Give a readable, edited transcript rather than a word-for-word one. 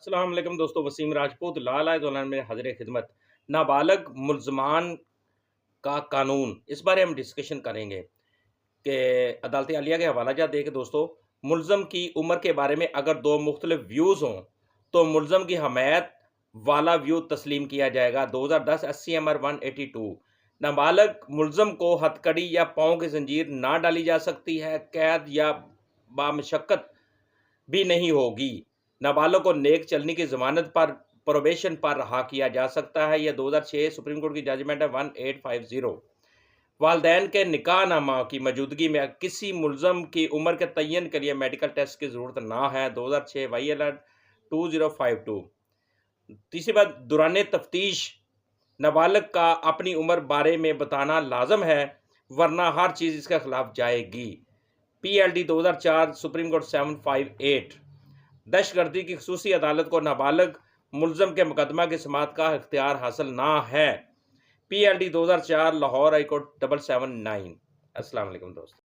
السلام علیکم دوستو، وسیم راجپوت لال آئے میں حاضر خدمت۔ نابالغ ملزمان کا قانون، اس بارے ہم ڈسکشن کریں گے کہ عدالت عالیہ کے حوالہ جات دے کے دوستو، ملزم کی عمر کے بارے میں اگر دو مختلف ویوز ہوں تو ملزم کی حمایت والا ویو تسلیم کیا جائے گا۔ 2010 SC نمبر 182۔ نابالغ ملزم کو ہتھ کڑی یا پاؤں کی زنجیر نہ ڈالی جا سکتی ہے، قید یا بامشقت بھی نہیں ہوگی۔ نابالغ کو نیک چلنی کی ضمانت پر پروبیشن پر رہا کیا جا سکتا ہے۔ یہ 2006 سپریم کورٹ کی ججمنٹ ہے 1850۔ والدین کے نکاح نامہ کی موجودگی میں کسی ملزم کی عمر کے تعین کے لیے میڈیکل ٹیسٹ کی ضرورت نہ ہے۔ 2006 YLR 2052۔ تیسری بات، دوران تفتیش نابالغ کا اپنی عمر بارے میں بتانا لازم ہے، ورنہ ہر چیز اس کے خلاف جائے گی۔ PLD 2004 supreme court 758۔ دہشت گردی کی خصوصی عدالت کو نابالغ ملزم کے مقدمہ کی سماعت کا اختیار حاصل نہ ہے۔ PLD 2004 Lahore high court 779۔ السلام علیکم دوست۔